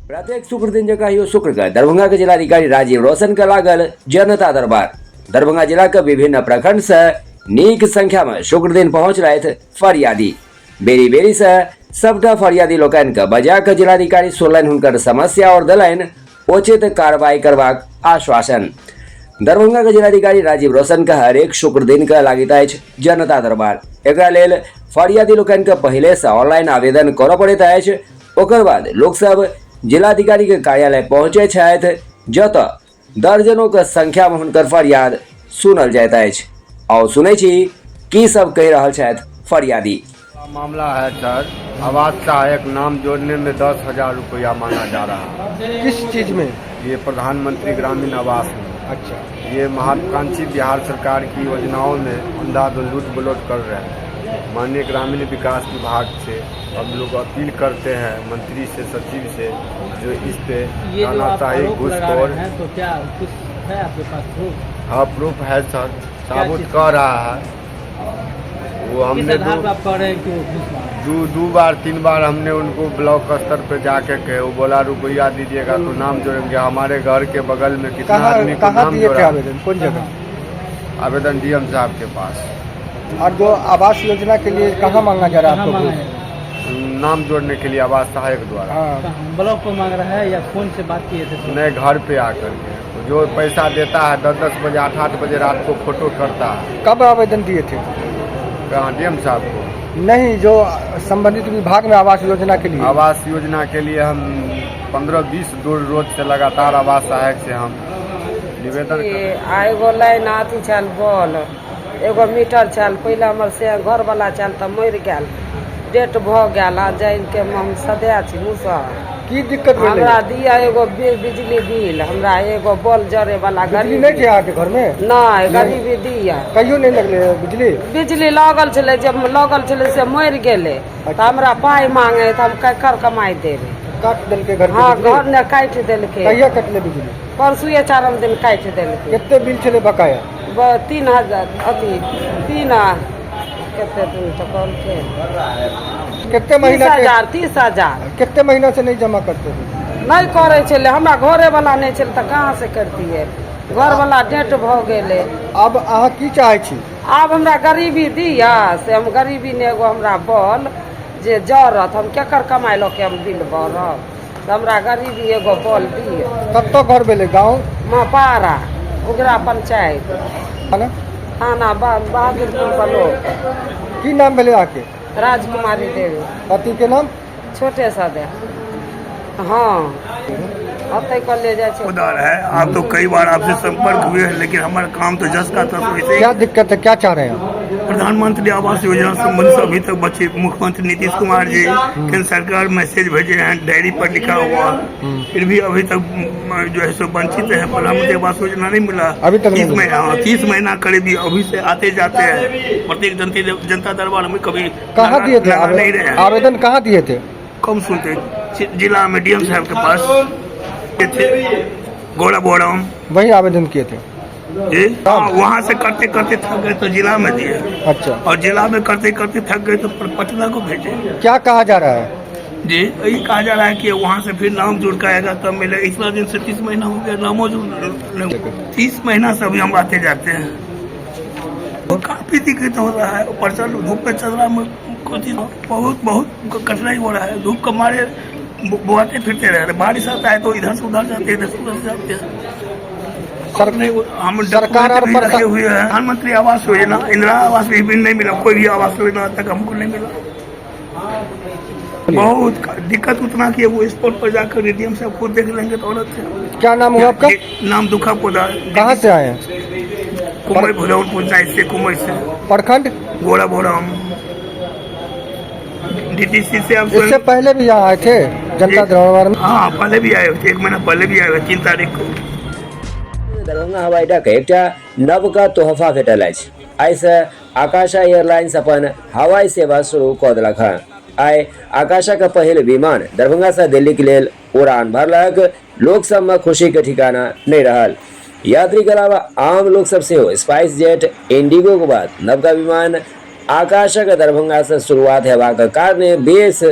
प्रत्येक शुक्र दिन जगह शुक्र का दरभंगा के जिलाधिकारी राजीव रोशन का लागल जनता दरबार। दरभंगा जिला के विभिन्न प्रखंड से नीक संख्या में शुक्र दिन पहुंच रहे थे फरियादी। बेरी बेरी से सबटा फरियादी लोकन के बजा के जिलाधिकारी सुनलन हुनकर समस्या और दलन उचित कार्रवाई करबाक आश्वासन। दरभंगा के जिलाधिकारी राजीव रोशन का हर एक शुक्र दिन का लागित अछि जनता दरबार। एकरा लेल फरियादी लोकन के पहले से ऑनलाइन आवेदन करऽ पड़ैत अछि। ओकर बाद लोक सब जिलाधिकारी के कार्यालय पहुंचे छथि, जतऽ दर्जनों के संख्या में हुनकर फरियाद सुनल जाइत अछि। आओ सुनै छी की सब कहि रहल छथि फरियादी। मामला है सर, आवास सहायक नाम जोड़ने में 10,000 रुपया मांगा जा रहा है। किस चीज में? ये प्रधानमंत्री ग्रामीण आवास में। अच्छा, ये महत्वाकांक्षी बिहार सरकार की योजनाओं में अंधाधुंध लूट बलोट कर रहे हैं। माननीय ग्रामीण विकास विभाग से हम लोग अपील करते हैं, मंत्री से, सचिव से, जो इस पे आना चाहिए घूसखोर। तो क्या कुछ है आपके पास प्रूफ? हाँ, प्रूफ है सर, साबुत कर रहा है वो। हमने दो बार 3 बार हमने उनको ब्लॉक स्तर पे जाके कहे, वो बोला रुपया दीजिएगा तो नाम जोड़ेंगे। हमारे घर के बगल में कितना आदमी को नाम जोड़ा। आवेदन कौन जगह? आवेदन डीएम साहब के पास। और जो आवास योजना के लिए कहाँ मांगा जा रहा है आपको? नाम जोड़ने के लिए आवास सहायक द्वारा। हाँ, ब्लॉक पर मांग रहा है या फोन से बात किए थे? नए घर पे आकर के जो पैसा देता है 10-10 बजे 8-8 बजे रात को फोटो करता है। कब आवेदन दिए थे? कहाँ? डीएम साहब को नहीं, जो संबंधित विभाग में आवास योजना के लिए। आवास योजना के लिए हम 15-20 रोज से लगातार आवास सहायक से हम निवेदन एगो लाइन अथी छल बॉल, एगो मीटर छल। पहले हमर से घर वाला छल तो मर गया, डेट भ गया। जान के हम सदा छी मुसर। की दिक्कत हमरा दिया एगो बिजली बिल, हमरा एगो बॉल जरे वाला बिजली नहीं थे आपके घर में? नहीं, गरीबी दिया। कहियो नहीं लगले बिजली? बिजली लगल छले, जब लगल छले से मर गेले तो हमरा पाई मांगे तो हम कर कमाई देवे। काट दिल के घर? हाँ, घर ने काट दिल के। कहिया कटले बिजली? परसुए 4 दिन काट दिल के। कितने बिल चले बकाया? 3,000 अथी 3 कितने दिन तक कितने महीना? 30,000। कितने महीना से नहीं जमा करते थे? नहीं करे छले, हमरा घरे वाला नहीं छले तो कहाँ से करती है। घर वाला डेट भ गेले। अब अहाँ की चाहे छी? अब हमरा गरीबी दिया से हम गरीबी ने एगो हमरा बॉल जे जरत हम केकर कमाई लो के हम बिल भरब, तो हमरा गरीबी एगो बॉल दिया। कब तक घर बेले? गाँव पारा उगरा पंचायत है ना? थाना बहादुरपुर ब्लॉक। की नाम बेले आके? राजकुमारी देवी। पति के नाम? छोटे सादे। हाँ, अतः कर ले जाए। उदार है, आप तो कई बार आपसे संपर्क हुए हैं, लेकिन हमारा काम तो जस का तस वैसे। क्या दिक्कत है, क्या चाह रहे हैं? प्रधानमंत्री आवास योजना संबंध से अभी तक बचे मुख्यमंत्री नीतीश कुमार जी केंद्र सरकार मैसेज भेजे हैं, डायरी पर लिखा हुआ, फिर भी अभी तक जो है सो वंचित है। प्रधानमंत्री आवास योजना नहीं मिला अभी तक। 30 महीना करीब अभी से आते जाते हैं। प्रत्येक जनता दरबार में कभी कहाँ दिए थे नहीं रहे? आवेदन कहाँ दिए थे? कम सुनते, जिला में डीएम साहब के पास थे, गोड़ा बोड़म वही आवेदन किए थे जी। वहाँ से करते करते थक गए तो जिला में दिए। अच्छा, और जिला में करते करते थक गए तो पटना को भेजे। क्या कहा जा रहा है जी? यही कहा जा रहा है कि वहाँ से फिर नाम जुड़ आएगा तब मिले। इतना दिन से 30 महीना हो गया, नामों जुड़ 30 महीना से अभी हम आते जाते हैं। वो काफी दिक्कत हो रहा है। ऊपर से धूप पे चल रहा है, बहुत कठिनाई हो रहा है। धूप के मारे बुआते फिरते रह रहे। बारिश आता है तो इधर से उधर जाते हैं, इधर से उधर जाते हैं। हम सरकार और लगे हुए हैं। प्रधानमंत्री आवास योजना, इंदिरा आवास भी नहीं मिला, कोई भी आवास योजना तक हमको नहीं मिला। बहुत दिक्कत उतना की वो स्पॉट पर जाकर डीएम से खुद देख लेंगे तो औरत है। क्या नाम हुआ आपका? नाम दुखा पोदार। कहाँ से आए हैं? कुमई भुलौन पंचायत से, कुमई से। प्रखंड? गोड़ा बोड़म डीटीसी से। अब इससे पहले भी यहाँ आए थे जनता दरबार में? हाँ, पहले भी आए थे, 1 महीना पहले भी आए थे, 3 तारीख को। दरभंगा हवाई अड्डा के एकटा नवका तोहफा भेटल अछि। आइ से आकाशा एयरलाइंस अपन हवाई सेवा शुरू कऽ देलक हँ। आइ आकाशा के पहिल विमान दरभंगा से दिल्ली के लेल उड़ान भरलक। लोक सब में खुशी के ठिकाना नहीं रहल। यात्री के अलावा आम लोग सब सेहो स्पाइस जेट, इंडिगो के बाद नवका विमान आकाशक दरभंगा से शुरुआत हेबाक कारणे बेस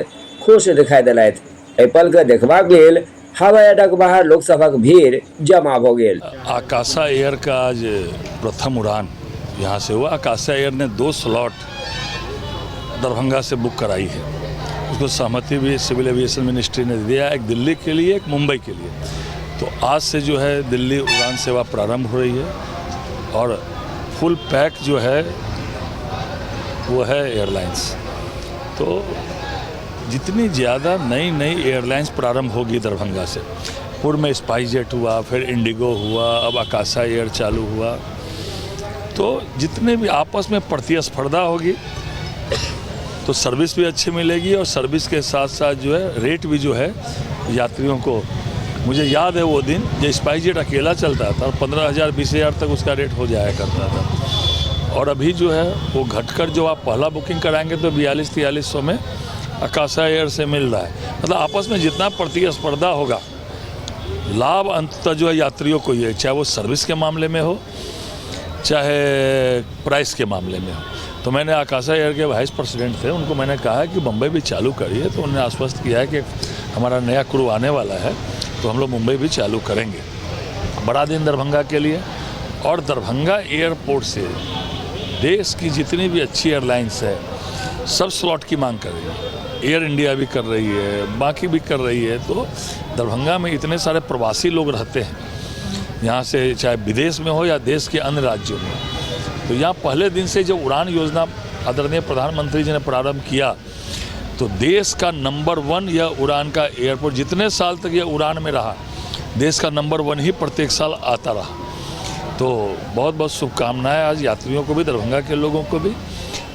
खुश दिखाई देलथि। एहि पल के देखबाक लेल हवाई अड्डा के बाहर लोकसभा के भीड़ जमा हो गेल। आकाशा एयर का आज प्रथम उड़ान यहाँ से हुआ। आकाशा एयर ने 2 स्लॉट दरभंगा से बुक कराई है, उसको सहमति भी सिविल एविएशन मिनिस्ट्री ने दिया, एक दिल्ली के लिए एक मुंबई के लिए। तो आज से जो है दिल्ली उड़ान सेवा प्रारंभ हो रही है और फुल पैक जो है वो है एयरलाइंस। तो जितनी ज़्यादा नई एयरलाइंस प्रारंभ होगी दरभंगा से, पूर्व में स्पाइस जेट हुआ, फिर इंडिगो हुआ, अब आकाशा एयर चालू हुआ, तो जितने भी आपस में प्रतिस्पर्धा होगी तो सर्विस भी अच्छी मिलेगी और सर्विस के साथ साथ जो है रेट भी जो है यात्रियों को, मुझे याद है वो दिन जब स्पाइस जेट अकेला चलता था 15,000 20,000 तक उसका रेट हो जाया करता था, और अभी जो है वो घटकर जो आप पहला बुकिंग कराएंगे तो 4200-4300 में आकाशा एयर से मिल रहा है। मतलब आपस में जितना प्रतिस्पर्धा होगा लाभ अंततः जो है यात्रियों को ये, चाहे वो सर्विस के मामले में हो चाहे प्राइस के मामले में हो। तो मैंने आकाशा एयर के वाइस प्रेसिडेंट थे, उनको मैंने कहा कि मुंबई भी चालू करिए, तो उन्होंने आश्वस्त किया है कि हमारा नया क्रू आने वाला है तो हम लोग मुंबई भी चालू करेंगे। बड़ा दिन दरभंगा के लिए। और दरभंगा एयरपोर्ट से देश की जितनी भी अच्छी एयरलाइंस है सब स्लॉट की मांग कर रही है। एयर इंडिया भी कर रही है, बाकी भी कर रही है। तो दरभंगा में इतने सारे प्रवासी लोग रहते हैं यहाँ से, चाहे विदेश में हो या देश के अन्य राज्यों में। तो यहाँ पहले दिन से जो उड़ान योजना आदरणीय प्रधानमंत्री जी ने प्रारंभ किया, तो देश का नंबर 1 यह उड़ान का एयरपोर्ट, जितने साल तक यह उड़ान में रहा देश का नंबर 1 ही प्रत्येक साल आता रहा। तो बहुत बहुत शुभकामनाएं आज यात्रियों को भी, दरभंगा के लोगों को भी।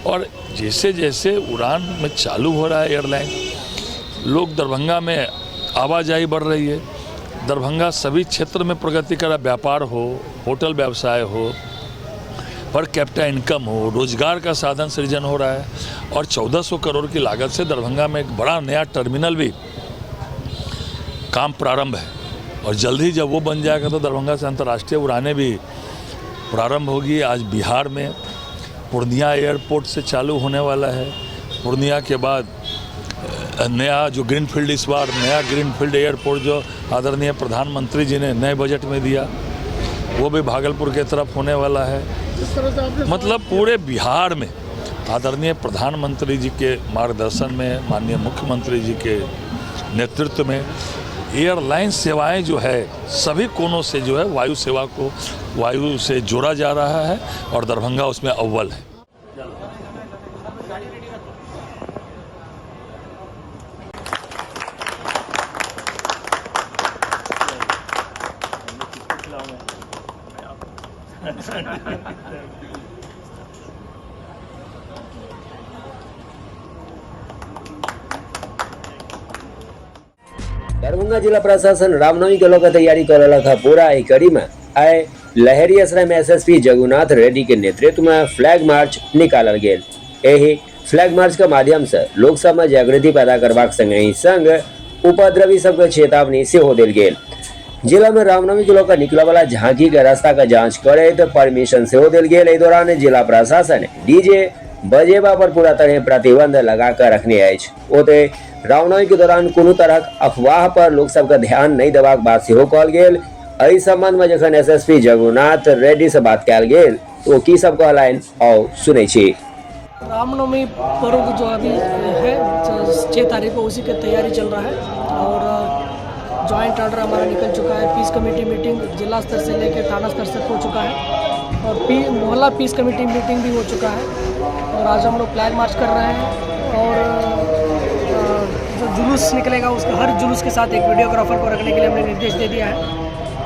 और जैसे जैसे उड़ान में चालू हो रहा है एयरलाइन, लोग दरभंगा में आवाजाही बढ़ रही है, दरभंगा सभी क्षेत्र में प्रगति कर रहा है, व्यापार हो, होटल व्यवसाय हो, पर कैपिटा इनकम हो, रोजगार का साधन सृजन हो रहा है। और 1400 करोड़ की लागत से दरभंगा में एक बड़ा नया टर्मिनल भी काम प्रारंभ है, और जल्द ही जब वो बन जाएगा तो दरभंगा से अंतर्राष्ट्रीय उड़ानें भी प्रारंभ होगी। आज बिहार में पूर्णिया एयरपोर्ट से चालू होने वाला है। पूर्णिया के बाद नया जो ग्रीनफील्ड, इस बार नया ग्रीनफील्ड एयरपोर्ट जो आदरणीय प्रधानमंत्री जी ने नए बजट में दिया, वो भी भागलपुर के तरफ होने वाला है। मतलब पूरे बिहार में आदरणीय प्रधानमंत्री जी के मार्गदर्शन में, माननीय मुख्यमंत्री जी के नेतृत्व में एयरलाइन सेवाएं जो है सभी कोनों से जो है वायु सेवा को वायु से जोड़ा जा रहा है, और दरभंगा उसमें अव्वल है। दरभंगा जिला प्रशासन रामनवमी के लोग तैयारी कर रहा था। पूरा एक कड़ी में आए लहरी असरा में एसएसपी जगुनाथ रेड्डी के नेतृत्व में फ्लैग मार्च निकालल गेल। एही फ्लैग मार्च के माध्यम से लोक सब में जागृति पैदा करबाक संग संग उपद्रवी सबके चेतावनी सेहो देल गेल। जिला में रामनवमी के लोग निकले वाला झांकी के रास्ता का जांच करे तो परमिशन सेहो देल गेल। एहि दौरान जिला प्रशासन डीजे बजेबा पर पूरा तरह प्रतिबंध लगाकर रखने अछि। ओते रामनवमी के दौरान कोनो तरह अफवाह पर लोक सबके ध्यान नहीं देबाक बात सेहो कहल गेल। एहि संबंध में जखन एसएसपी जगुनाथ रेड्डी से बात कयल गेल तो की सब कहलनि और सुनै छी। रामनवमी पर्व जो अभी है 6 तारीख को, उसी की तैयारी चल रहा है और जॉइंट ऑर्डर हमारा निकल चुका है। पीस कमेटी मीटिंग जिला स्तर से लेकर थाना स्तर तक हो चुका है और मोहल्ला पीस कमेटी मीटिंग भी हो चुका है। और आज हम लोग फ्लैग मार्च कर रहे हैं और जो जुलूस निकलेगा उसका हर जुलूस के साथ एक वीडियोग्राफर को रखने के लिए हमने निर्देश दे दिया है।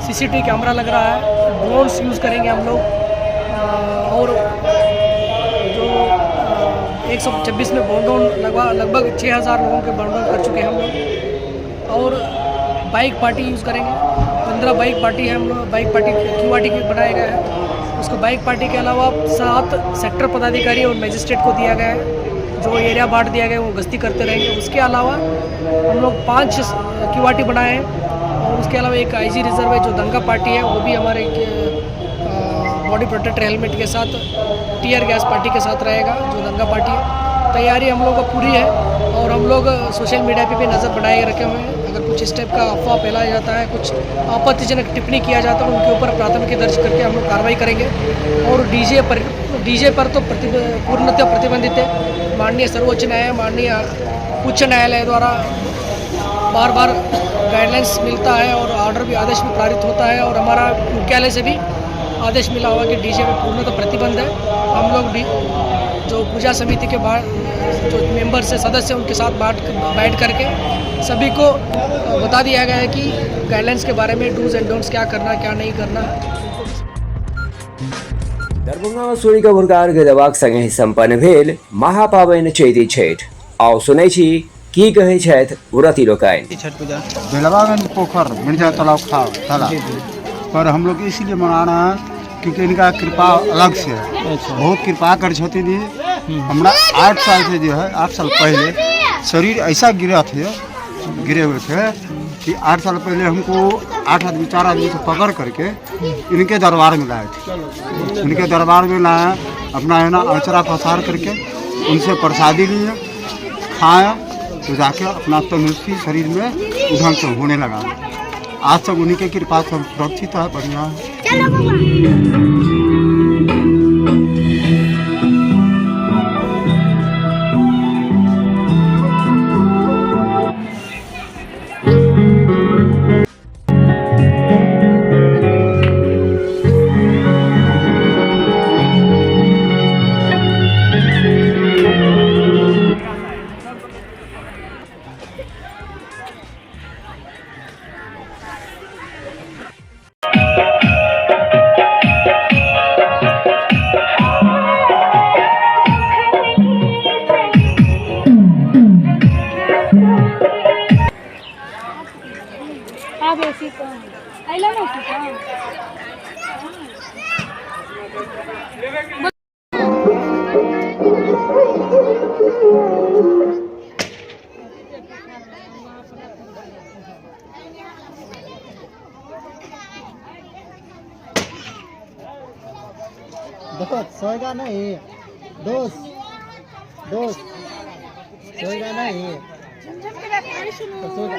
सीसीटीवी कैमरा लग रहा है, ड्रोन्स यूज़ करेंगे हम लोग और जो 126 में बॉन्डोन लगभग 6000 लोगों के बॉन्डोन कर चुके हैं हम लोग। और बाइक पार्टी यूज़ करेंगे, 15 बाइक पार्टी है हम लोग, बाइक पार्टी क्यूआरटी बनाया गया है। उसको बाइक पार्टी के अलावा 7 सेक्टर पदाधिकारी और मजिस्ट्रेट को दिया गया है, जो एरिया बांट दिया गया है, वो गश्ती करते रहेंगे। उसके अलावा हम लोग 5 क्यूआरटी बनाए हैं और उसके अलावा एक आईजी रिजर्व है जो दंगा पार्टी है, वो भी हमारे बॉडी प्रोटेक्टर हेलमेट के साथ टीयर गैस पार्टी के साथ रहेगा, जो दंगा पार्टी है, तैयारी हम लोग को पूरी है और हम लोग सोशल मीडिया पे भी नज़र बनाए रखे हुए हैं। अगर कुछ इस टाइप का अफवाह फैलाया जाता है, कुछ आपत्तिजनक टिप्पणी किया जाता है, उनके ऊपर प्राथमिकी दर्ज करके हम लोग कार्रवाई करेंगे। और डीजे पर तो पूर्णतः प्रतिबंधित है। माननीय सर्वोच्च न्यायालय, माननीय उच्च न्यायालय द्वारा बार बार गाइडलाइंस मिलता है और ऑर्डर भी, आदेश भी पारित होता है और हमारा मुख्यालय से भी आदेश मिला हुआ कि डीजे में पूर्णतः प्रतिबंध है। हम लोग जो पूजा समिति के बाहर जो मेंबर्स है, सदस्य, उनके साथ बैठ करके सभी को बता दिया गया है कि गाइडलाइंस के बारे में डूज एंड डोंट्स, क्या करना क्या नहीं करना। दरभंगाમાં સૂર્ય ભૂરકાર ગદવાક સંગે સંપન્ન ભેલ મહાપાવન ચૈતી છઠ આવ સુनै छी की कहै छथि व्रती लोकनि। छठ पूजा बेलवा में पोखर मिर्जा तालाब तालाब पर हम लोग इसलिए मना रहे हैं क्योंकि इनका कृपा अलग से है। बहुत कृपा कर छती दी। हमारा 8 साल से जो है, 8 साल पहले शरीर ऐसा गिरे हुए थे कि 8 साल पहले हमको 4 आदमी से पकड़ करके इनके दरबार में लाए थे। इनके दरबार में लाया, अपना है ना अचरा पसार करके उनसे प्रसादी लिए, खाया, तो जाके अपना तंदुरुस्ती शरीर में ढंग से होने लगा। आज तक उन्हीं के कृपा से सुरक्षित है, बढ़िया है। दोस्त सोएगा नहीं, दोस्त सोएगा नहीं तो सोएगा।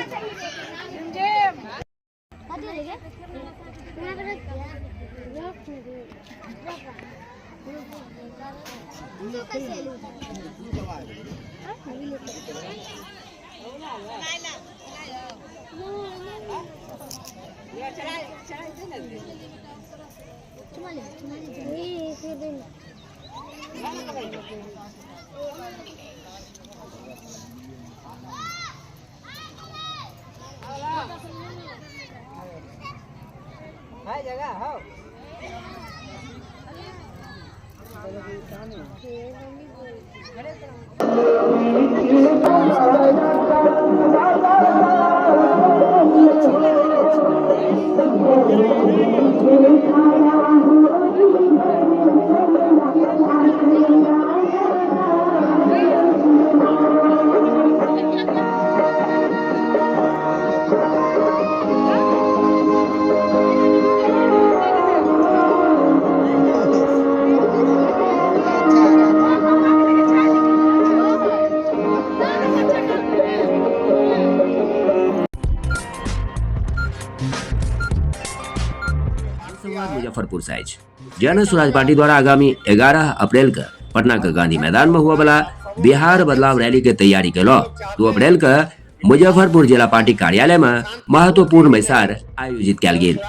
मुजफ्फरपुर साइज जन स्वराज पार्टी द्वारा आगामी 11 अप्रैल का पटना के गांधी मैदान में हुआ वाला बिहार बदलाव रैली के तैयारी के लो 2 अप्रैल का मुजफ्फरपुर जिला पार्टी कार्यालय में महत्वपूर्ण बैसार आयोजित किया गेल।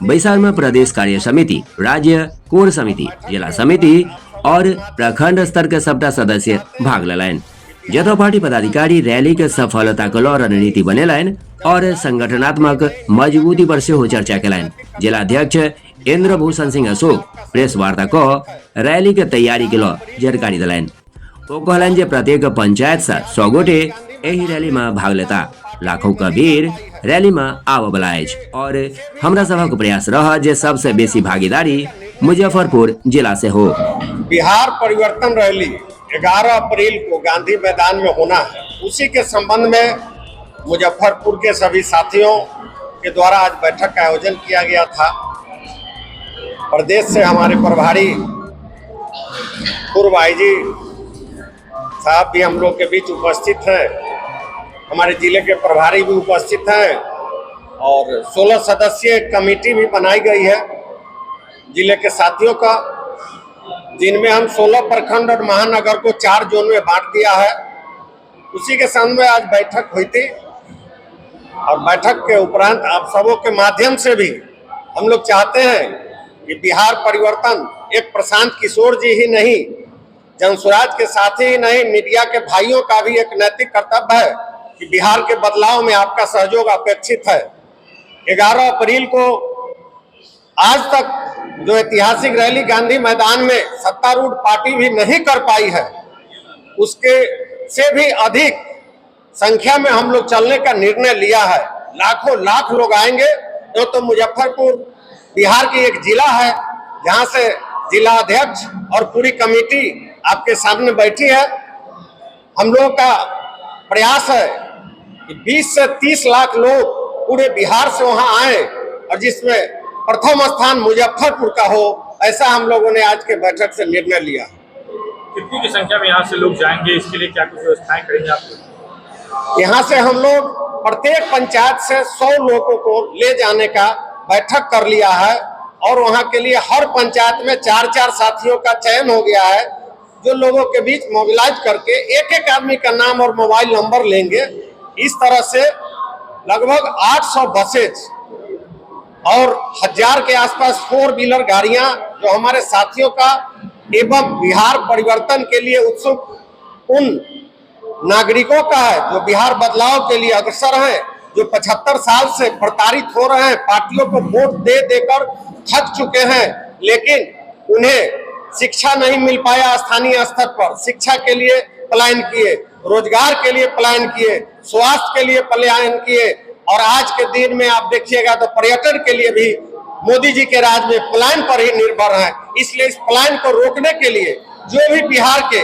बैसार में प्रदेश कार्य समिति, राज्य कोर समिति, जिला समिति और प्रखंड स्तर के सबटा सदस्य भाग लेलैन। जतो पार्टी पदाधिकारी रैली के सफलता के लो रणनीति बनेलैन और संगठनात्मक मजबूती पर से हो चर्चा कैलैन। जिला अध्यक्ष इंद्रभूषण सिंह अशोक प्रेस वार्ता को रैली के तैयारी के लो जानकारी दिलैन। वो कहलन जे प्रत्येक पंचायत से 100 गोटे एही रैली में भाग लेता। लाखों का भीड़ रैली में आव बलाएज और हमरा सबक प्रयास रहा जे सबसे बेसी भागीदारी मुजफ्फरपुर जिला से हो। बिहार परिवर्तन रैली 11 अप्रैल को गांधी मैदान में होना है। उसी के संबंध में मुजफ्फरपुर के सभी साथियों के द्वारा आज बैठक का आयोजन किया गया था। प्रदेश से हमारे प्रभारी पूर्व आईजी साहब भी हम लोग के बीच उपस्थित हैं, हमारे जिले के प्रभारी भी उपस्थित हैं और 16 सदस्यीय कमेटी भी बनाई गई है जिले के साथियों का, जिनमें हम 16 प्रखंड और महानगर को 4 जोन में बांट दिया है। उसी के संग में आज बैठक हुई थी और बैठक के उपरांत आप सबों के माध्यम से भी हम लोग चाहते हैं कि बिहार परिवर्तन एक प्रशांत किशोर जी ही नहीं, जनसुराज के साथी ही नहीं, मीडिया के भाइयों का भी एक नैतिक कर्तव्य है कि बिहार के बदलाव में आपका सहयोग अपेक्षित है। 11 अप्रैल को आज तक जो ऐतिहासिक रैली गांधी मैदान में सत्तारूढ़ पार्टी भी नहीं कर पाई है, उसके से भी अधिक संख्या में हम लोग चलने का निर्णय लिया है। लाखों लाख लोग आएंगे। तो मुजफ्फरपुर बिहार की एक जिला है जहां से जिला अध्यक्ष और पूरी कमेटी आपके सामने बैठी है। हम लोगों का प्रयास है कि 20 से 30 लाख लोग पूरे बिहार से वहां आए और जिसमें प्रथम स्थान मुजफ्फरपुर का हो, ऐसा हम लोगों ने आज के बैठक से निर्णय लिया। कितनी की संख्या में यहाँ से लोग जाएंगे, इसके लिए क्या कुछ व्यवस्थाएं करेंगे आप? यहाँ से हम लोग प्रत्येक पंचायत से 100 लोगों को ले जाने का बैठक कर लिया है और वहाँ के लिए हर पंचायत में 4-4 साथियों का चयन हो गया है, जो लोगों के बीच मोबिलाइज करके एक एक आदमी का नाम और मोबाइल नंबर लेंगे। इस तरह से लगभग 800 बसेज और 1000 के आसपास 4 व्हीलर गाड़ियां जो हमारे साथियों का एवं बिहार परिवर्तन के लिए उत्सुक उन नागरिकों का है जो बिहार बदलाव के लिए अग्रसर हैं, जो 75 साल से प्रताड़ित हो रहे हैं, पार्टियों को वोट दे देकर थक चुके हैं, लेकिन उन्हें शिक्षा नहीं मिल पाया स्थानीय स्तर पर। शिक्षा के लिए पलायन किए, रोजगार के लिए पलायन किए, स्वास्थ्य के लिए पलायन किए और आज के दिन में आप देखिएगा तो पर्यटन के लिए भी मोदी जी के राज में पलायन पर ही निर्भर है। इसलिए इस पलायन को रोकने के लिए जो भी बिहार के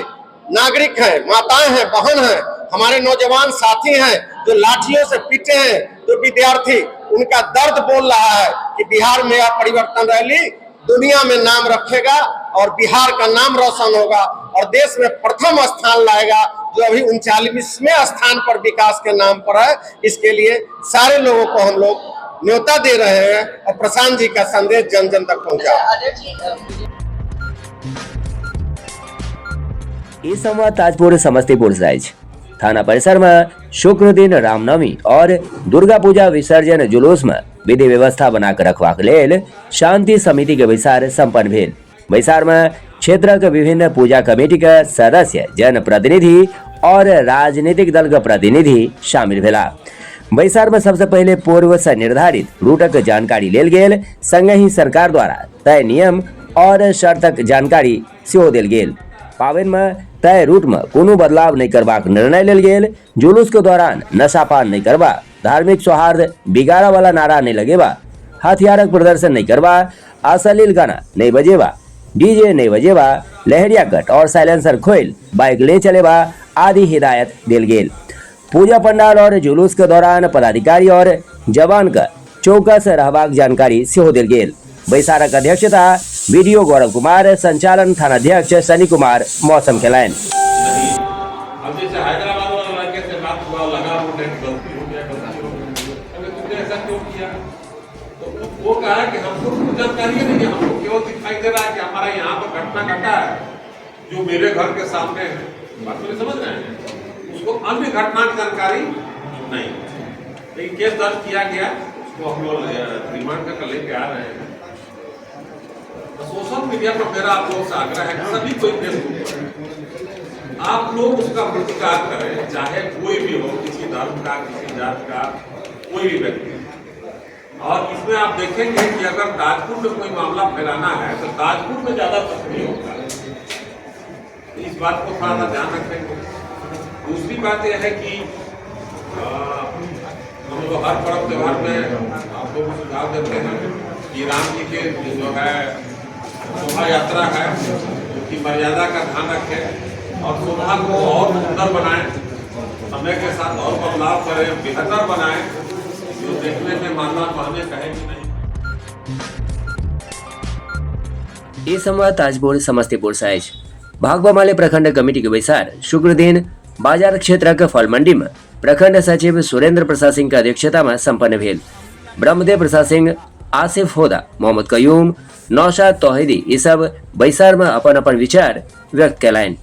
नागरिक हैं, माताएं हैं, बहन हैं, हमारे नौजवान साथी हैं जो लाठियों से पीटे हैं, जो विद्यार्थी, उनका दर्द बोल रहा है कि बिहार में यह परिवर्तन रैली दुनिया में नाम रखेगा और बिहार का नाम रोशन होगा और देश में प्रथम स्थान लाएगा, जो अभी 39वें स्थान पर विकास के नाम पर है। इसके लिए सारे लोगों को हम लोग न्योता दे रहे हैं और प्रशांत जी का संदेश जन जन तक पहुंचा। इस संवाद ताजपुर समस्तीपुर साइज थाना परिसर में शुक्र दिन रामनवमी और दुर्गा पूजा विसर्जन जुलूस में विधि व्यवस्था बनाकर रखवाक लेल शांति समिति के विचार संपन्न भेल। विचार में क्षेत्र के विभिन्न पूजा कमेटी के सदस्य, जन प्रतिनिधि और राजनीतिक दल के प्रतिनिधि शामिल भेला। विचार में सबसे पहले पूर्व से निर्धारित रूटक जानकारी लेल गेल, संग ही सरकार द्वारा तय नियम और शर्तक जानकारी सेहो देल गेल। पावन में तय रूट में कोनो बदलाव नहीं करबाक निर्णय लेल गेल। जुलूस के दौरान नशापान नहीं करबा, धार्मिक सौहार्द बिगाड़ा वाला नारा नहीं लगेबा, हथियारक प्रदर्शन नहीं करबा, अश्लील गाना नहीं बजेबा, डीजे नहीं बजेबा, लहरिया कट और साइलेंसर खोल बाइक ले चलेबा आदि हिदायत दिल गेल। पूजा पंडाल और जुलूस के दौरान पदाधिकारी और जवान का चौकस रहबाक जानकारी सेहो दिल गेल। बैसारक अध्यक्षता वीडियो गौरव कुमार, संचालन थानाध्यक्ष सनी कुमार मौसम के लाइन। अब जैसे हैदराबाद वाला लड़के से बात हुआ, लगा वो गलती हो गया, अगर तुमने ऐसा क्यों किया, तो वो कहा कि हमको जानकारी नहीं है, हमको केवल दिखाई दे रहा है कि हमारा यहाँ पर घटना घटा है जो मेरे घर के सामने है। बात तो समझ रहे हैं, उसको अन्य घटना की जानकारी नहीं। लेकिन केस दर्ज किया गया, उसको हम लोग रिमांड कर लेके आ रहे हैं। सोशल मीडिया पर मेरा आप लोगों से आग्रह है कि सभी कोई फेसबुक आप लोग उसका प्रतिकार करें, चाहे कोई भी हो, किसी धर्म का, किसी जात का, कोई भी व्यक्ति। और इसमें आप देखेंगे कि अगर ताजपुर में कोई मामला फैलाना है तो ताजपुर में ज्यादा सक्रिय होगा। इस बात को थोड़ा सा ध्यान रखेंगे। दूसरी बात यह है कि हम लोग हर पर्व त्योहार में आप लोग सुझाव देते हैं कि राम जी के जो है शोभा यात्रा है, उसकी मर्यादा का ध्यान रखें और शोभा को और सुंदर बनाएं, समय के साथ और बदलाव करें, बेहतर बनाएं, जो देखने में मानना माने कहे कि नहीं। इस संवाद ताजपुर समस्तीपुर साइज भागवा माले प्रखंड कमेटी के बैसार शुक्र दिन बाजार क्षेत्र के फल मंडी में प्रखंड सचिव सुरेंद्र प्रसाद सिंह की अध्यक्षता में संपन्न भेल। ब्रह्मदेव प्रसाद सिंह, आसिफ होदा, मोहम्मद कयूम, नौशाद तौहीदी ये सब बैसार में अपन अपन विचार व्यक्त कैलाइन।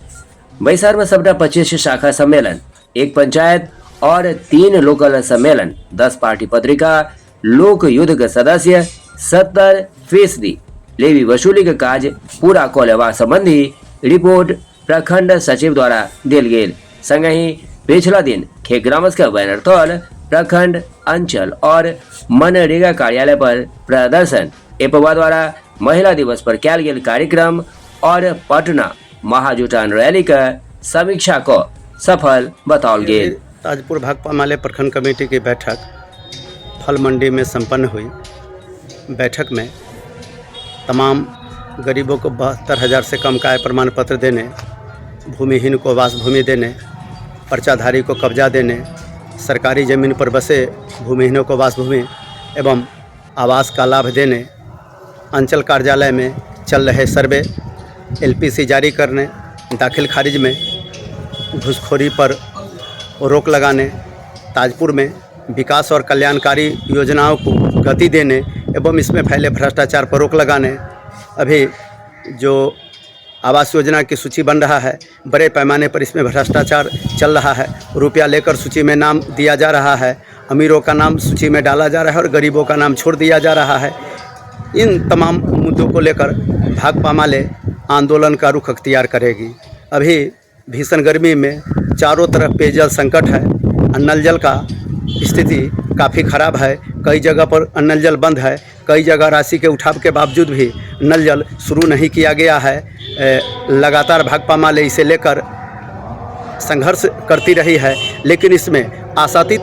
बैसार में सबटा 25 शाखा सम्मेलन, 1 पंचायत और 3 लोकल सम्मेलन, 10 पार्टी पत्रिका, लोक युद्ध के सदस्य, 70% लेवी वसूली के काज पूरा कोलेवा संबंधी रिपोर्ट प्रखंड सचिव द्वारा दिल गेल। संगही पिछला दिन खेग्रामस का बैनर तौल प्रखंड, अंचल और मनरेगा कार्यालय पर प्रदर्शन एपवा द्वारा महिला दिवस पर कैल गेल कार्यक्रम और पटना महाजुटान रैली का समीक्षा को सफल बताओल गेल। ताजपुर भाकपा माले प्रखंड कमेटी की बैठक फल मंडी में संपन्न हुई। बैठक में तमाम गरीबों को 72,000 से कम का आय प्रमाण पत्र देने, भूमिहीन को आवास भूमि देने, पर्चाधारी को कब्जा देने, सरकारी ज़मीन पर बसे भूमिहीनों को आवास भूमि एवं आवास का लाभ देने, अंचल कार्यालय में चल रहे सर्वे, LPC जारी करने, दाखिल खारिज में घूसखोरी पर रोक लगाने, ताजपुर में विकास और कल्याणकारी योजनाओं को गति देने एवं इसमें फैले भ्रष्टाचार पर रोक लगाने। अभी जो आवास योजना की सूची बन रहा है, बड़े पैमाने पर इसमें भ्रष्टाचार चल रहा है। रुपया लेकर सूची में नाम दिया जा रहा है, अमीरों का नाम सूची में डाला जा रहा है और गरीबों का नाम छोड़ दिया जा रहा है। इन तमाम मुद्दों को लेकर भाकपा माले आंदोलन का रुख अख्तियार करेगी। अभी भीषण गर्मी में चारों तरफ पेयजल संकट है, नल जल का स्थिति काफ़ी ख़राब है। कई जगह पर नल जल बंद है, कई जगह राशि के उठाव के बावजूद भी नल जल शुरू नहीं किया गया है। लगातार भाकपा माले इसे लेकर संघर्ष करती रही है, लेकिन इसमें आशातीत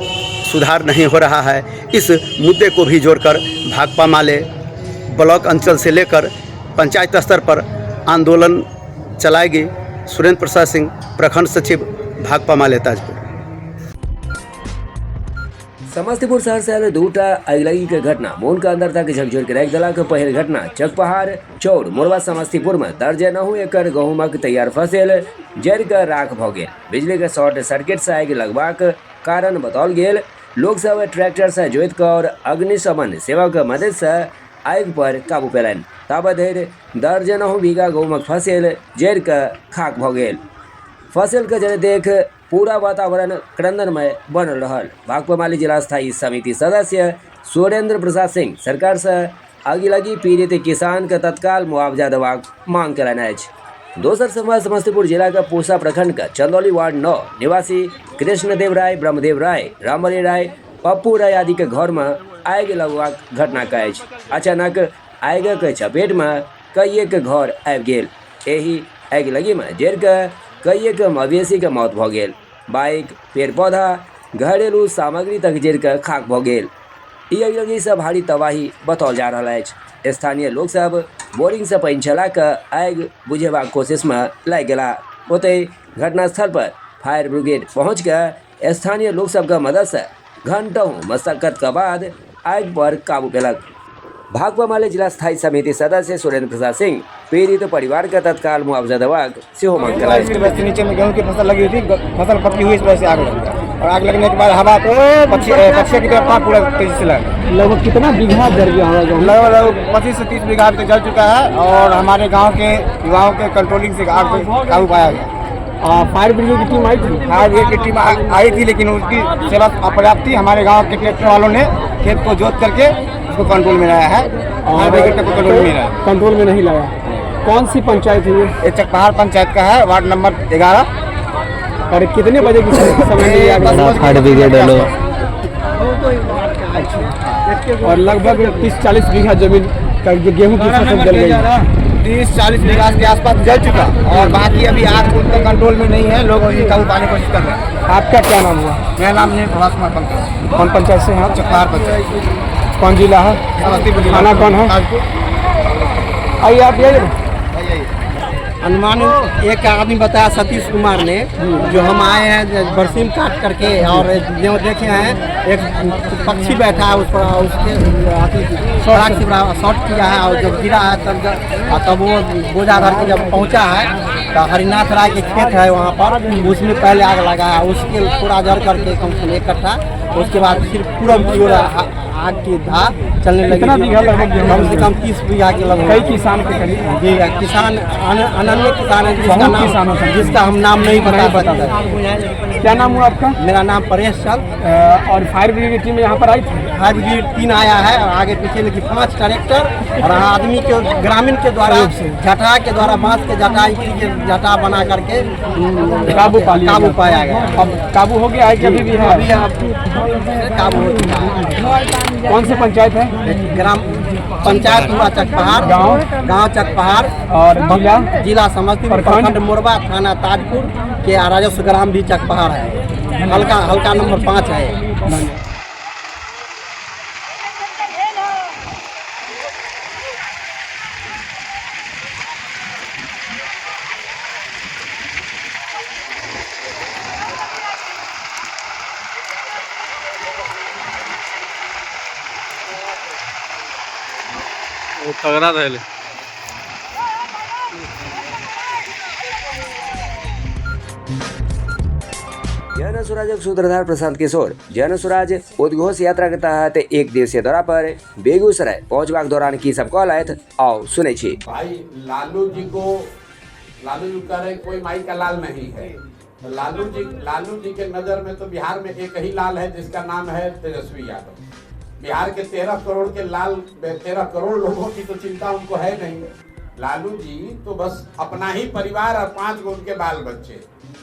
सुधार नहीं हो रहा है। इस मुद्दे को भी जोड़कर भाकपा माले ब्लॉक अंचल से लेकर पंचायत स्तर पर आंदोलन चलाएगी। सुरेंद्र प्रसाद सिंह, प्रखंड सचिव, भाकपा माले ताजपुर। समस्तीपुर शहर से दूटा अगलगी के घटना मोन के अंदर तक झकझोर के रख दिला के पहल घटना चकपहाड़ चौड़ मोरवा समस्तीपुर में दर्ज नहु एकड़ गहूमक तैयार फसिल जड़ के राख भ गेल। बिजली के शॉर्ट सर्किट से आगि लगबाक कारण बताओल गेल। लोग सब ट्रैक्टर से जोत कर और अग्निशमन सेवा के मदद से आग पर काबू पेलन। ताबत धरि दर्ज नहु बीघा गहूमक फसिल जड़ के खाक भ गेल। फसल के जन देख पूरा वातावरण क्रंदनमय बनल रहल। भाकपा माले जिला स्थायी समिति सदस्य सुरेंद्र प्रसाद सिंह सरकार से अगिलगी पीड़ित किसान के तत्काल मुआवजा देबाक मांग कयलनि अछि। दोसर समय समस्तीपुर जिला के पूसा प्रखंड के चंदौली वार्ड 9 निवासी कृष्णदेव राय, ब्रह्मदेव राय, रामबली राय, पप्पू राय आदि के घर में आगि लगबाक घटना के अछि। अचानक आगि के चपेट में कई के घर आबि गेल। एहि आगिलगी में जरि के कई के मवेशी के मौत भ गेल। बाइक, पेड़ पौधा, घरेलू सामग्री तक जरि के खाक भ गेल। ई आगिलगी से भारी तबाही बताओल जा रहा है। स्थानीय लोग सब बोरिंग से पानी चला के आग बुझेबाक कोशिश में लागि गेला। ओतै घटनास्थल पर फायर ब्रिगेड पहुँच के स्थानीय लोग सब के मदद से घंटों मशक्कत के बाद आग पर काबू पेलक। भाकपा माले जिला स्थायी समिति सदस्य सुरेंद्र प्रसाद सिंह पीड़ित परिवार का तत्काल मुआवजा देबाक सेहो मांग कयलनि। नीचे में गेहूं की फसल लगी हुई थी, फसल पकी हुई, इस वजह से आग लग गया और आग लगने के बाद हवा पक्षियों की तरफ पूरा तेजी से लगा। लगभग कितना बीघा जल गया होगा? लगभग 25 से 30 बीघा तक जल चुका है और हमारे गाँव के युवाओं के कंट्रोलिंग से आग पर काबू पाया गया। फायर ब्रिगेड की टीम आई थी? फायर ब्रिगेड की टीम आई थी, लेकिन उसकी सेवा अपर्याप्त थी। हमारे गाँव के ट्रैक्टर वालों ने खेत को जोत करके उसको कंट्रोल में लाया है और कंट्रोल में नहीं लाया। कौन सी पंचायत है ये? चकपहाड़ पंचायत का है, वार्ड नंबर 11। और कितने बजे की समय? फायर ब्रिगेड और लगभग 30-40 बीघा जमीन का गेहूं की फसल जल गई। 30-40 बीघा के आसपास जल चुका और बाकी अभी आग उतना कंट्रोल में नहीं है। लोग अभी काबू पाने की कोशिश कर रहे हैं। आपका क्या नाम हुआ? मेरा नाम है प्रभास कुमार पंकज। कौन पंचायत से हैं? चकपहाड़ पंचायत। कौन जिला है? समस्तीपुर। थाना कौन है? आइए आप, आइए। अनुमानित एक आदमी बताया सतीश कुमार ने, जो हम आए हैं बरसीम काट करके, और जो देखे हैं एक पक्षी बैठा है उस पर, उसके सड़क से शॉट किया है, और जब गिरा है तब वो बोझा धर के जब पहुंचा है तो हरिनाथ राय के खेत है वहाँ पर, उसमें पहले आग लगा है, उसके पूरा जड़ करके कम से कम इकट्ठा, उसके बाद फिर पूरा की ओर आग की धा चलने लगी। कितना बीघा लगभग कम से कम 30 बीघा के लगभग। कई किसान के करीब जी किसान अनन्य किसान है, जिसका हम नाम नहीं बता सकते। क्या नाम हुआ आपका? मेरा नाम परेश चंद। और फायर ब्रिगेड की टीम यहाँ पर आई थी? फायर ब्रिगेड 3 आया है, और आगे पीछे लेकिन 5 ट्रैक्टर और आदमी के ग्रामीण के द्वारा जटा के द्वारा बांस के जटा बना करके काबू पाया गया। अब काबू हो गया है कि अभी भी है? अभी काबू हो चुका है। कौन सी पंचायत है? ग्राम पंचायत हुआ चकपहाड़, गांव चकपहाड़, और जिला समस्तीपुर, प्रखंड मोरबा, थाना ताजपुर के राजस्व ग्राम भी चकपहाड़ है। हल्का नंबर 5 है। वो तगड़ा रहले। जन स्वराज सूत्रधार प्रशांत किशोर जन स्वराज उद्घोष यात्रा के तहत एक दिवसीय दौरा पर बेगूसराय पहुंचबाक दौरान की सब कहलथि आओ सुनै छी। भाई लालू जी कह रहे कोई माई का लाल नहीं है, तो लालू जी के नजर में तो बिहार में एक ही लाल है जिसका नाम है तेजस्वी यादव। बिहार के 13 करोड़ के 13 करोड़ लोगों की तो चिंता उनको है नहीं। लालू जी तो बस अपना ही परिवार और 5 गो उनके बाल बच्चे,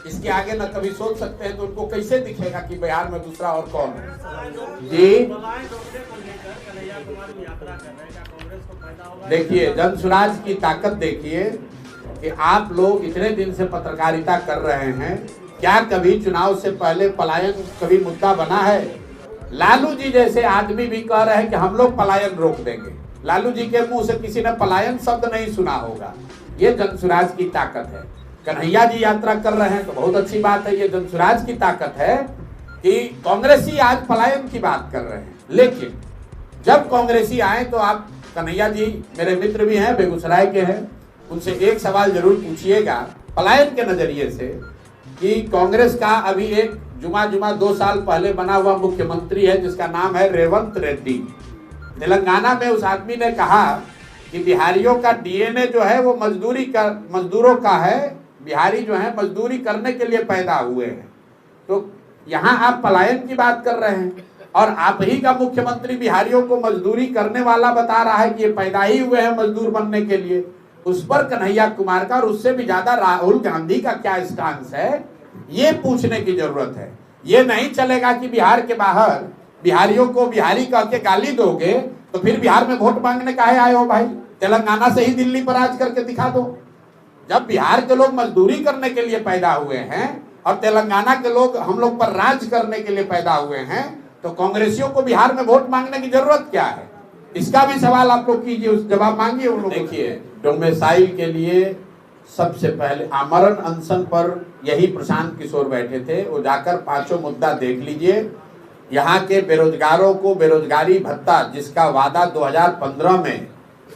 इसके आगे न कभी सोच सकते हैं। तो उनको कैसे दिखेगा कि बिहार में दूसरा और कौन है? जी देखिए, जन स्वराज की ताकत देखिए कि आप लोग इतने दिन से पत्रकारिता कर रहे हैं, क्या कभी चुनाव से पहले पलायन कभी मुद्दा बना है? लालू जी जैसे आदमी भी कह रहे हैं कि हम लोग पलायन रोक देंगे। लालू जी के मुंह से किसी ने पलायन शब्द नहीं सुना होगा। ये जन स्वराज की ताकत है। कन्हैया जी यात्रा कर रहे हैं तो बहुत अच्छी बात है, ये जन स्वराज की ताकत है कि कांग्रेसी आज पलायन की बात कर रहे हैं। लेकिन जब कांग्रेसी आए तो आप कन्हैया जी मेरे मित्र भी हैं, बेगूसराय के हैं, उनसे एक सवाल जरूर पूछिएगा पलायन के नजरिए से कि कांग्रेस का अभी एक जुमा 2 साल पहले बना हुआ मुख्यमंत्री है जिसका नाम है रेवंत रेड्डी। तेलंगाना में उस आदमी ने कहा कि बिहारियों का डीएनए जो है वो मजदूरों का है, बिहारी जो है मजदूरी करने के लिए पैदा हुए हैं। तो यहाँ आप पलायन की बात कर रहे हैं और आप ही का मुख्यमंत्री बिहारियों को मजदूरी करने वाला बता रहा है कि ये पैदा ही हुए हैं मजदूर बनने के लिए। उस पर कन्हैया कुमार का और उससे भी ज्यादा राहुल गांधी का क्या स्टांस है, ये पूछने की जरूरत है। ये नहीं चलेगा कि बिहार के बाहर बिहारियों को बिहारी कह के गाली दोगे तो फिर बिहार में वोट मांगने काहे आए हो भाई? तेलंगाना से ही दिल्ली पर राज करके दिखा दो। जब बिहार के लोग मजदूरी करने के लिए पैदा हुए हैं और तेलंगाना के लोग हम लोग पर राज करने के लिए पैदा हुए हैं, तो कांग्रेसियों को बिहार में वोट मांगने की जरूरत क्या है? इसका भी सवाल आप लोग कीजिए, उस जवाब मांगिए उन लोग। देखिए, डोमिसाइल के लिए सबसे पहले आमरण अनशन पर यही प्रशांत किशोर बैठे थे। वो जाकर 5 मुद्दा देख लीजिए। यहाँ के बेरोजगारों को बेरोजगारी भत्ता जिसका वादा 2015 में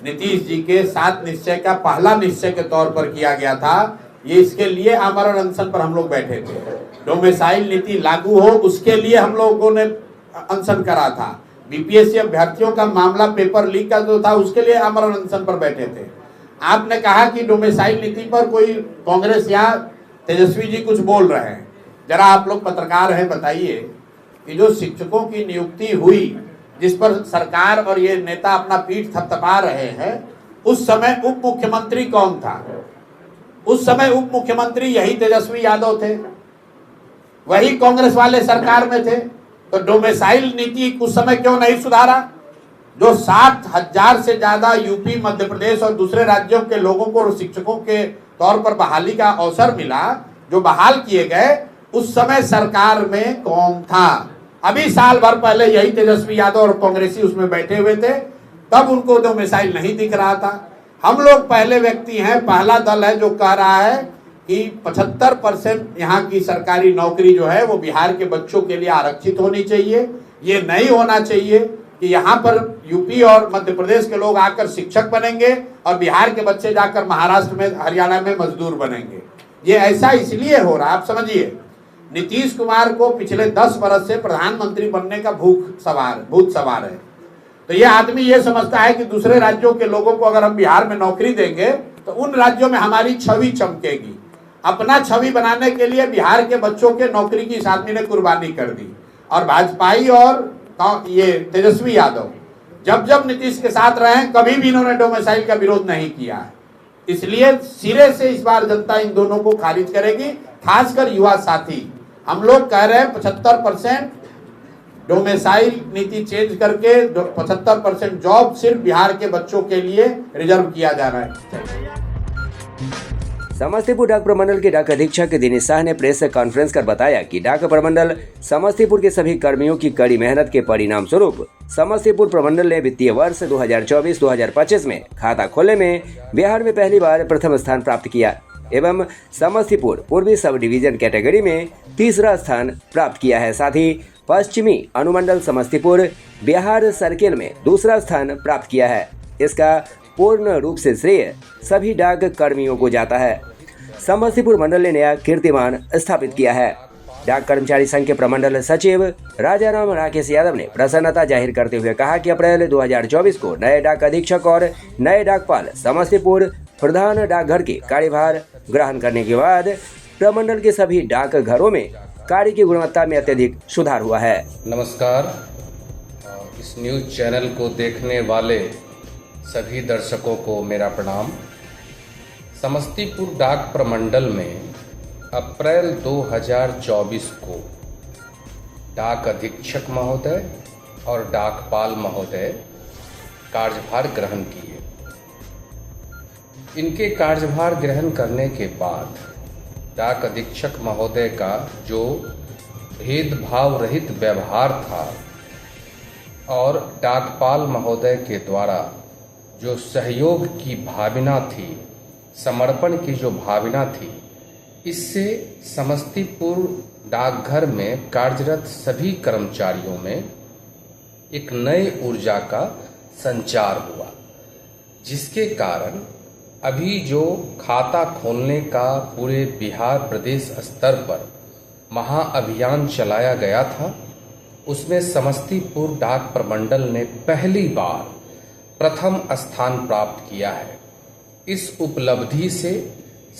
नीतीश जी के 7 निश्चय का पहला निश्चय के तौर पर किया गया था, ये इसके लिए आमरण अनशन पर हम लोग बैठे थे। डोमिसाइल नीति लागू हो उसके लिए हम लोगों ने अनशन करा था। बीपीएससी अभ्यर्थियों का मामला पेपर लीक का जो था उसके लिए आमरण अनशन पर बैठे थे। आपने कहा कि डोमिसाइल नीति पर कोई कांग्रेस या तेजस्वी जी कुछ बोल रहे हैं। जरा आप लोग पत्रकार हैं, बताइए कि जो शिक्षकों की नियुक्ति हुई जिस पर सरकार और ये नेता अपना पीठ थपथपा रहे हैं, उस समय उप मुख्यमंत्री कौन था? उस समय उप मुख्यमंत्री यही तेजस्वी यादव थे, वही कांग्रेस वाले सरकार में थे। तो डोमिसाइल नीति उस समय क्यों नहीं सुधारा? जो 60,000 से ज्यादा यूपी, मध्य प्रदेश और दूसरे राज्यों के लोगों को शिक्षकों के तौर पर बहाली का अवसर मिला, जो बहाल किए गए, उस समय सरकार में कौन था? अभी साल भर पहले यही तेजस्वी यादव और कांग्रेसी उसमें बैठे हुए थे, तब उनको डोमिसाइल नहीं दिख रहा था। हम लोग पहले व्यक्ति हैं, पहला दल है जो कह रहा है कि 75% यहाँ की सरकारी नौकरी जो है वो बिहार के बच्चों के लिए आरक्षित होनी चाहिए। ये नहीं होना चाहिए कि यहाँ पर यूपी और मध्य प्रदेश के लोग आकर शिक्षक बनेंगे और बिहार के बच्चे जाकर महाराष्ट्र में, हरियाणा में मजदूर बनेंगे। ये ऐसा इसलिए हो रहा है, आप समझिए, नीतीश कुमार को पिछले 10 वर्ष से प्रधानमंत्री बनने का भूत सवार है। तो ये आदमी ये समझता है कि दूसरे राज्यों के लोगों को अगर हम बिहार में नौकरी देंगे तो उन राज्यों में हमारी छवि चमकेगी। अपना छवि बनाने के लिए बिहार के बच्चों के नौकरी की इस आदमी ने कुर्बानी कर दी। और भाजपाई और ये तेजस्वी यादव जब जब नीतीश के साथ रहे कभी भी इन्होंने डोमिसाइल का विरोध नहीं किया है। इसलिए सिरे से इस बार जनता इन दोनों को खारिज करेगी, खासकर युवा साथी। हम लोग कह रहे हैं 75% डोमिसाइल नीति चेंज करके 75% जॉब सिर्फ बिहार के बच्चों के लिए रिजर्व किया जा रहा है। समस्तीपुर डाक प्रमंडल के डाक अधीक्षक दिनेश शाह ने प्रेस कॉन्फ्रेंस कर बताया कि डाक प्रमंडल समस्तीपुर के सभी कर्मियों की कड़ी मेहनत के परिणाम स्वरूप समस्तीपुर प्रमंडल ने वित्तीय वर्ष 2024-2025 में खाता खोलने में बिहार में पहली बार प्रथम स्थान प्राप्त किया एवं समस्तीपुर पूर्वी सब डिवीजन कैटेगरी में तीसरा स्थान प्राप्त किया है। साथ ही पश्चिमी अनुमंडल समस्तीपुर बिहार सर्किल में दूसरा स्थान प्राप्त किया है। इसका पूर्ण रूप से श्रेय सभी डाक कर्मियों को जाता है। समस्तीपुर मंडल ने नया कीर्तिमान स्थापित किया है। डाक कर्मचारी संघ के प्रमंडल सचिव राजाराम राकेश यादव ने प्रसन्नता जाहिर करते हुए कहा कि अप्रैल 2024 को नए डाक अधीक्षक और नए डाकपाल समस्तीपुर प्रधान डाकघर के कार्यभार ग्रहण करने के बाद प्रमंडल के सभी डाक घरों में कार्य की गुणवत्ता में अत्यधिक सुधार हुआ है। नमस्कार, इस न्यूज चैनल को देखने वाले सभी दर्शकों को मेरा प्रणाम। समस्तीपुर डाक प्रमंडल में अप्रैल 2024 को डाक अधीक्षक महोदय और डाकपाल महोदय कार्यभार ग्रहण किए। इनके कार्यभार ग्रहण करने के बाद डाक अधीक्षक महोदय का जो भेदभाव रहित व्यवहार था और डाकपाल महोदय के द्वारा जो सहयोग की भावना थी, समर्पण की जो भावना थी, इससे समस्तीपुर डाकघर में कार्यरत सभी कर्मचारियों में एक नई ऊर्जा का संचार हुआ, जिसके कारण अभी जो खाता खोलने का पूरे बिहार प्रदेश स्तर पर महाअभियान चलाया गया था, उसमें समस्तीपुर डाक प्रमंडल ने पहली बार प्रथम स्थान प्राप्त किया है। इस उपलब्धि से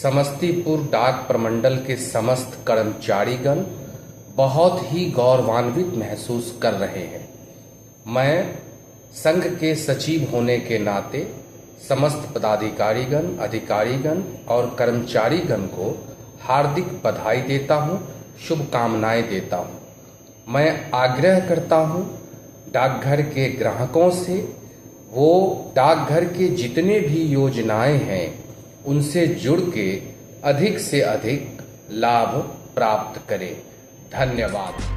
समस्तीपुर डाक प्रमंडल के समस्त कर्मचारीगण बहुत ही गौरवान्वित महसूस कर रहे हैं। मैं संघ के सचिव होने के नाते समस्त पदाधिकारीगण, अधिकारीगण और कर्मचारीगण को हार्दिक बधाई देता हूं, शुभकामनाएं देता हूं। मैं आग्रह करता हूं डाकघर के ग्राहकों से वो डाकघर के जितने भी योजनाएं हैं उनसे जुड़ के अधिक से अधिक लाभ प्राप्त करें। धन्यवाद।